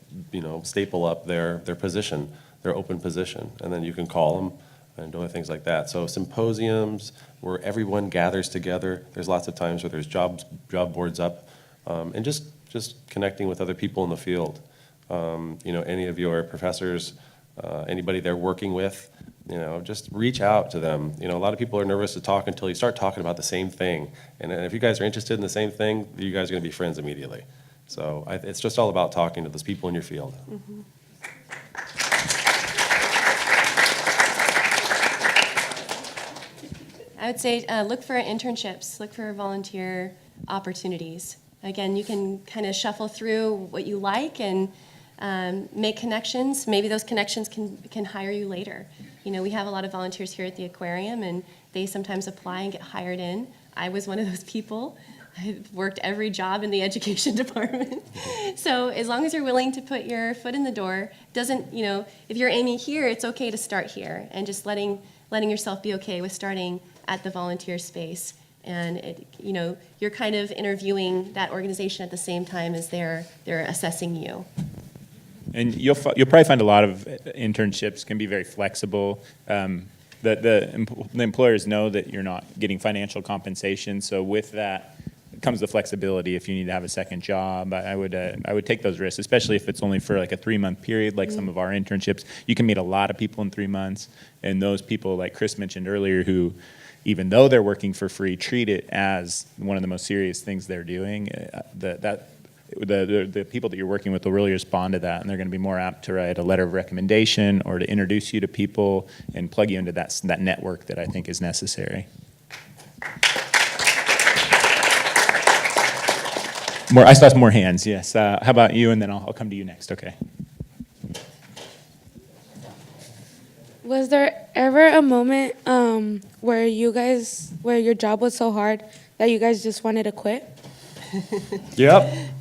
staple up their position, their open position, and then you can call them and do things like that. So symposiums where everyone gathers together. There's lots of times where there's job boards up, and just connecting with other people in the field. Any of your professors, anybody they're working with, just reach out to them. A lot of people are nervous to talk until you start talking about the same thing. And if you guys are interested in the same thing, you guys are going to be friends immediately. So it's just all about talking to those people in your field. Mm-hmm. I would say look for internships, look for volunteer opportunities. Again, you can kind of shuffle through what you like and make connections. Maybe those connections can hire you later. We have a lot of volunteers here at the aquarium, and they sometimes apply and get hired in. I was one of those people. I've worked every job in the education department. So as long as you're willing to put your foot in the door, if you're aiming here, it's okay to start here, and just letting yourself be okay with starting at the volunteer space. And you're kind of interviewing that organization at the same time as they're assessing you. And you'll probably find a lot of internships can be very flexible. The employers know that you're not getting financial compensation, so with that comes the flexibility. If you need to have a second job, I would take those risks, especially if it's only for like a 3-month period, like some of our internships. You can meet a lot of people in 3 months, and those people, like Chris mentioned earlier, who, even though they're working for free, treat it as one of the most serious things they're doing. The people that you're working with will really respond to that, and they're going to be more apt to write a letter of recommendation or to introduce you to people and plug you into that network that I think is necessary. I saw some more hands, yes. How about you, and then I'll come to you next, okay. Was there ever a moment where your job was so hard that you guys just wanted to quit? Yep.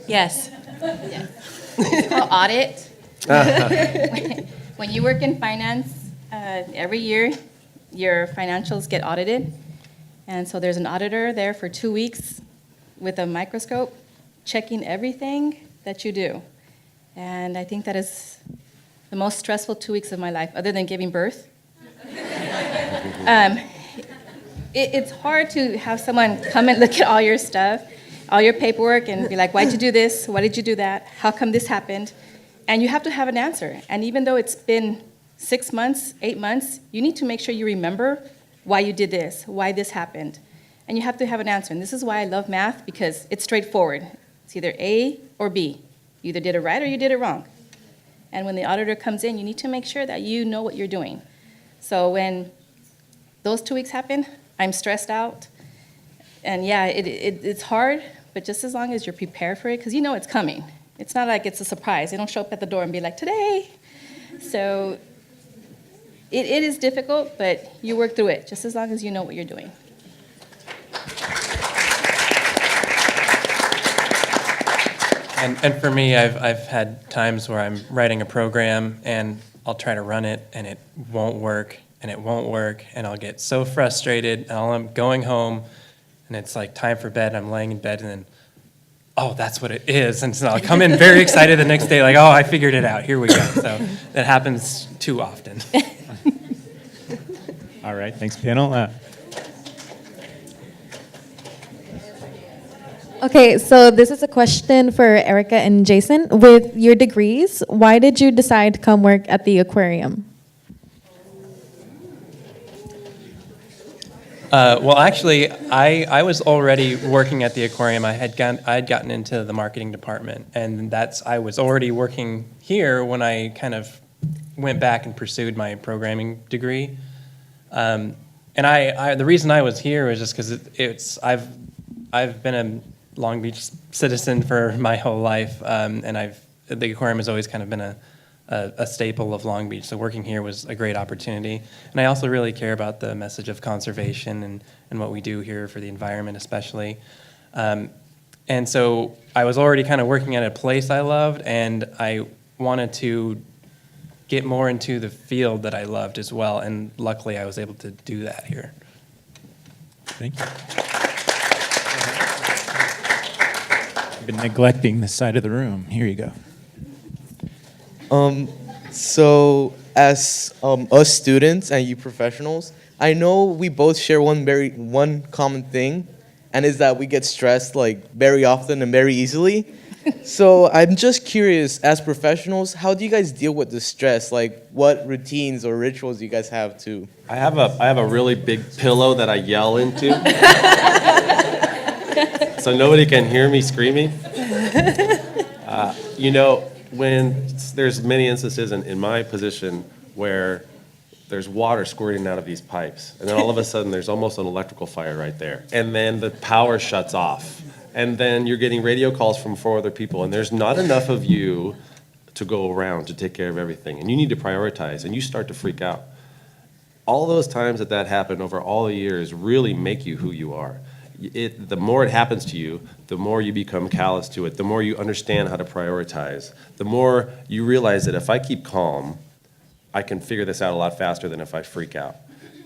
Yes. It's called Audit. When you work in finance, every year your financials get audited. And so there's an auditor there for 2 weeks with a microscope checking everything that you do. And I think that is the most stressful 2 weeks of my life, other than giving birth. It's hard to have someone come and look at all your stuff, all your paperwork, and be like, why'd you do this? Why did you do that? How come this happened? And you have to have an answer. And even though it's been 6 months, 8 months, you need to make sure you remember why you did this, why this happened. And you have to have an answer. And this is why I love math, because it's straightforward. It's either A or B. You either did it right or you did it wrong. And when the auditor comes in, you need to make sure that you know what you're doing. So when those 2 weeks happen, I'm stressed out. And yeah, it's hard, but just as long as you're prepared for it, because you know it's coming. It's not like it's a surprise. They don't show up at the door and be like, today. So it is difficult, but you work through it, just as long as you know what you're doing. And for me, I've had times where I'm writing a program and I'll try to run it and it won't work and it won't work and I'll get so frustrated and I'm going home and it's like time for bed. I'm laying in bed and then, oh, that's what it is. And so I'll come in very excited the next day like, oh, I figured it out. Here we go. So that happens too often. All right, thanks, panel. Okay, so this is a question for Erika and Jason. With your degrees, why did you decide to come work at the aquarium? Well, actually, I was already working at the aquarium. I had gotten into the marketing department, and I was already working here when I kind of went back and pursued my programming degree. And the reason I was here was just because I've been a Long Beach citizen for my whole life, and the aquarium has always kind of been a staple of Long Beach, so working here was a great opportunity. And I also really care about the message of conservation and what we do here for the environment especially. And so I was already kind of working at a place I loved, and I wanted to get more into the field that I loved as well, and luckily I was able to do that here. Thank you. Been neglecting this side of the room. Here you go. So as us students and you professionals, I know we both share one common thing, and is that we get stressed like very often and very easily. So I'm just curious, as professionals, how do you guys deal with the stress? Like, what routines or rituals do you guys have to? I have a really big pillow that I yell into, so nobody can hear me screaming. When there's many instances in my position where there's water squirting out of these pipes, and then all of a sudden there's almost an electrical fire right there, and then the power shuts off, and then you're getting radio calls from 4 other people, and there's not enough of you to go around to take care of everything, and you need to prioritize, and you start to freak out. All those times that happened over all the years really make you who you are. The more it happens to you, the more you become callous to it, the more you understand how to prioritize, the more you realize that if I keep calm, I can figure this out a lot faster than if I freak out.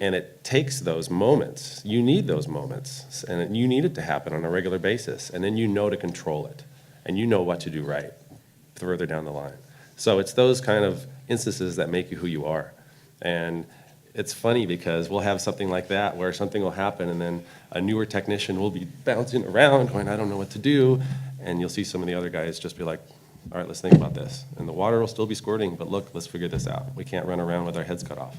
And it takes those moments. You need those moments, and you need it to happen on a regular basis, and then you know to control it, and you know what to do right further down the line. So it's those kind of instances that make you who you are. And it's funny because we'll have something like that where something will happen and then a newer technician will be bouncing around going, I don't know what to do. And you'll see some of the other guys just be like, all right, let's think about this. And the water will still be squirting, but look, let's figure this out. We can't run around with our heads cut off.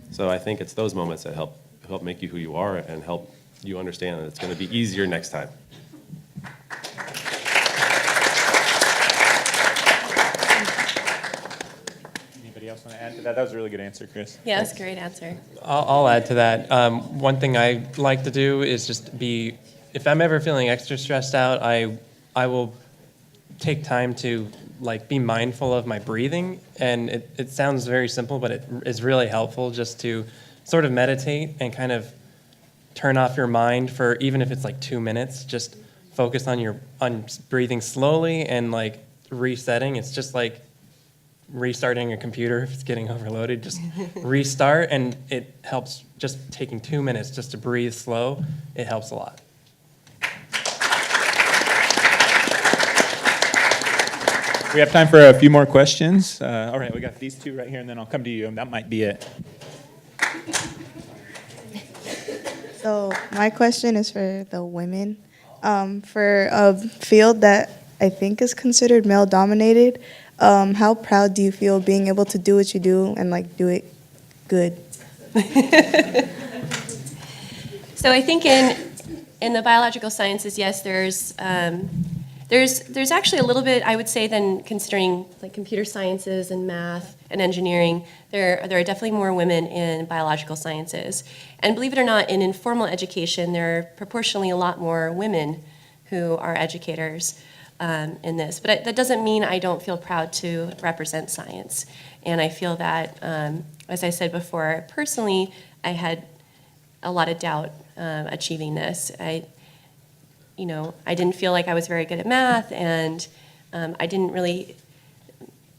So I think it's those moments that help make you who you are and help you understand that it's going to be easier next time. Anybody else want to add to that? That was a really good answer, Chris. Yeah, that's a great answer. I'll add to that. One thing I like to do is just if I'm ever feeling extra stressed out, I will take time to be mindful of my breathing. And it sounds very simple, but it is really helpful just to sort of meditate and kind of turn off your mind for, even if it's 2 minutes, just focus on breathing slowly and resetting. It's just like restarting a computer if it's getting overloaded. Just restart, and it helps. Just taking 2 minutes just to breathe slow, it helps a lot. We have time for a few more questions. All right, we got these two right here, and then I'll come to you, and that might be it. So my question is for the women. For a field that I think is considered male-dominated, how proud do you feel being able to do what you do and like do it good? So I think in the biological sciences, yes, there's actually a little bit, I would say, than considering like computer sciences and math and engineering. There are definitely more women in biological sciences. And believe it or not, in informal education, there are proportionally a lot more women who are educators in this. But that doesn't mean I don't feel proud to represent science. And I feel that, as I said before, personally, I had a lot of doubt achieving this. I didn't feel like I was very good at math, and I didn't really,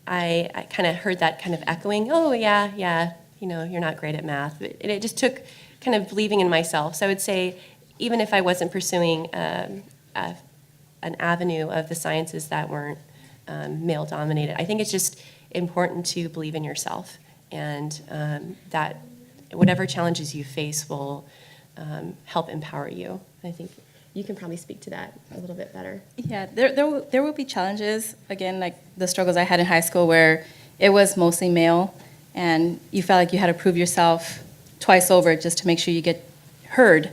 I kind of heard that kind of echoing, oh, yeah, you're not great at math. But it just took kind of believing in myself. So I would say, even if I wasn't pursuing an avenue of the sciences that weren't male-dominated, I think it's just important to believe in yourself, and that whatever challenges you face will help empower you. I think you can probably speak to that a little bit better. Yeah, there will be challenges, again, like the struggles I had in high school where it was mostly male, and you felt like you had to prove yourself twice over just to make sure you get heard.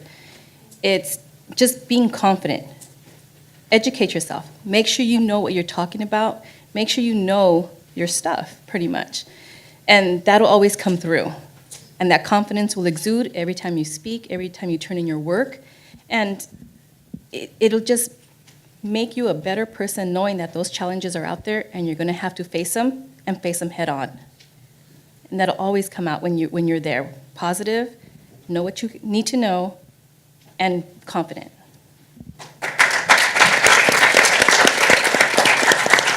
It's just being confident. Educate yourself. Make sure you know what you're talking about. Make sure you know your stuff, pretty much. And that'll always come through. And that confidence will exude every time you speak, every time you turn in your work. And it'll just make you a better person knowing that those challenges are out there and you're going to have to face them and face them head on. And that'll always come out when you're there. Positive, know what you need to know, and confident.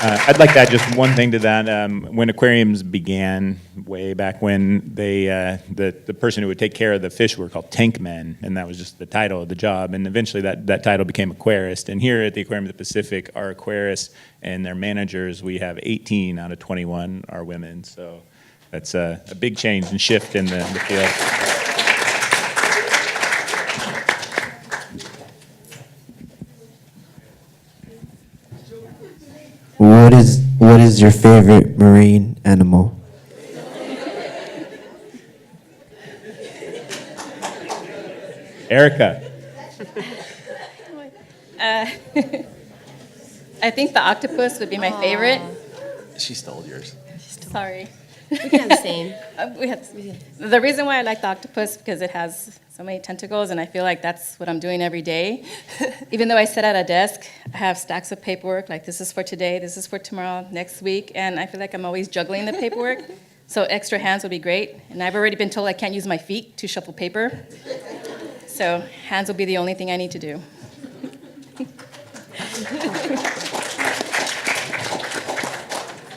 I'd like to add just one thing to that. When aquariums began, way back when, the person who would take care of the fish were called tank men, and that was just the title of the job. And eventually that title became aquarist. And here at the Aquarium of the Pacific, our aquarists and their managers, we have 18 out of 21 are women. So that's a big change and shift in the field. What is your favorite marine animal? Erika. I think the octopus would be my favorite. She stole yours. Sorry. We can have the same. The reason why I like the octopus because it has so many tentacles, and I feel like that's what I'm doing every day. Even though I sit at a desk, I have stacks of paperwork, like this is for today, this is for tomorrow, next week, and I feel like I'm always juggling the paperwork, so extra hands would be great. And I've already been told I can't use my feet to shuffle paper, so hands will be the only thing I need to do.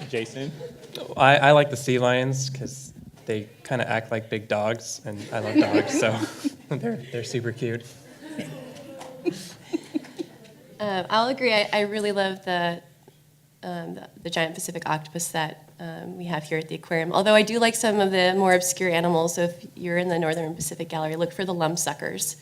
Jason? I like the sea lions because they kind of act like big dogs, and I love dogs, so they're super cute. I'll agree. I really love the giant Pacific octopus that we have here at the aquarium. Although I do like some of the more obscure animals. So if you're in the Northern Pacific Gallery, look for the lumpsuckers.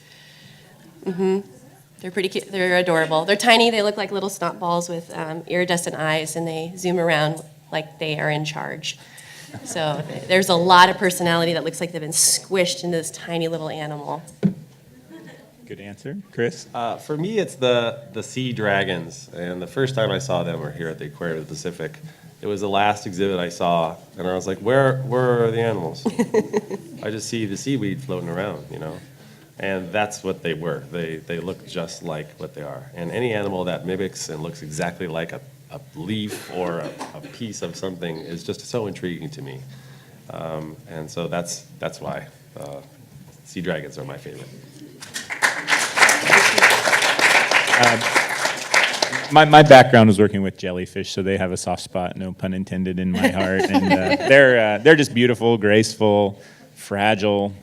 They're pretty cute. They're adorable. They're tiny. They look like little snot balls with iridescent eyes, and they zoom around like they are in charge. So there's a lot of personality that looks like they've been squished into this tiny little animal. Good answer. Chris? For me, it's the sea dragons. And the first time I saw them were here at the Aquarium of the Pacific. It was the last exhibit I saw, and I was like, where are the animals? I just see the seaweed floating around, you know? And that's what they were. They look just like what they are. And any animal that mimics and looks exactly like a leaf or a piece of something is just so intriguing to me. And so that's why sea dragons are my favorite. My background was working with jellyfish, so they have a soft spot, no pun intended, in my heart. And they're just beautiful, graceful, fragile,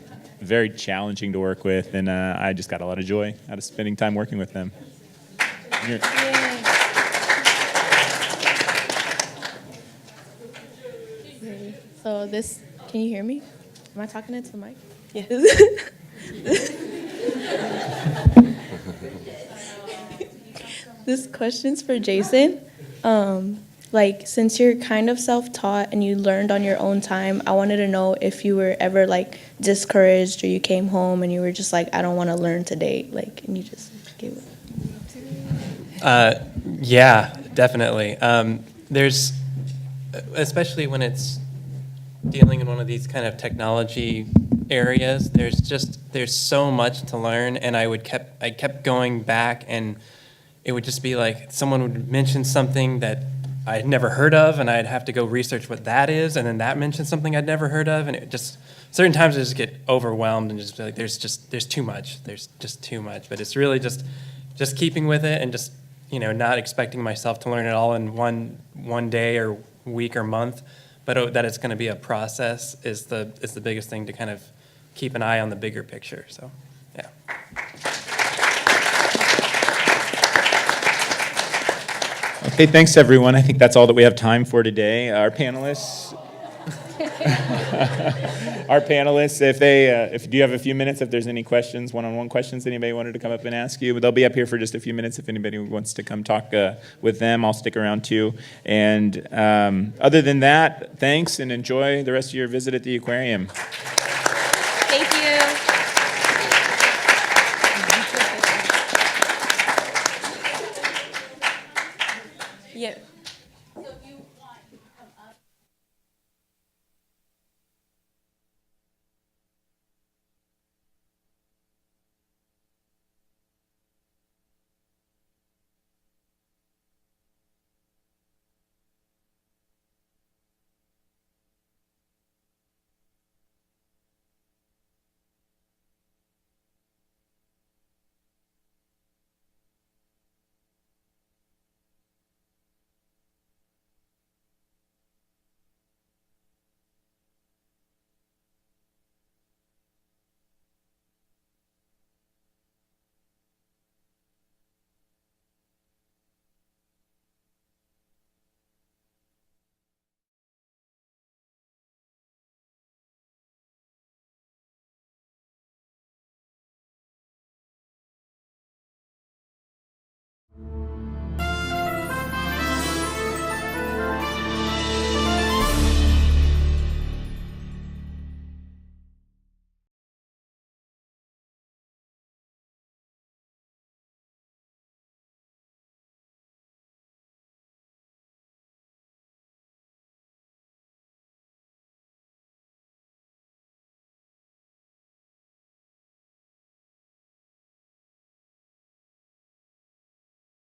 very challenging to work with, and I just got a lot of joy out of spending time working with them. Okay. So this, can you hear me? Am I talking into the mic? This question's for Jason. Like, since you're kind of self-taught and you learned on your own time, I wanted to know if you were ever like discouraged, or you came home and you were just like, I don't want to learn today, like, and you just gave it. Yeah, definitely. There's, especially when it's dealing in one of these kind of technology areas, there's so much to learn, and I kept going back, and it would just be like someone would mention something that I'd never heard of, and I'd have to go research what that is, and then that mentioned something I'd never heard of, and it just, certain times I just get overwhelmed and just be like, there's too much, but it's really just keeping with it, and just, not expecting myself to learn it all in one day or week or month, but that it's going to be a process is the biggest thing, to kind of keep an eye on the bigger picture. So, yeah. Okay, thanks everyone. I think that's all that we have time for today. Our panelists, if you have a few minutes, if there's any questions, one-on-one questions anybody wanted to come up and ask you, they'll be up here for just a few minutes. If anybody wants to come talk with them, I'll stick around too. And other than that, thanks and enjoy the rest of your visit at the aquarium.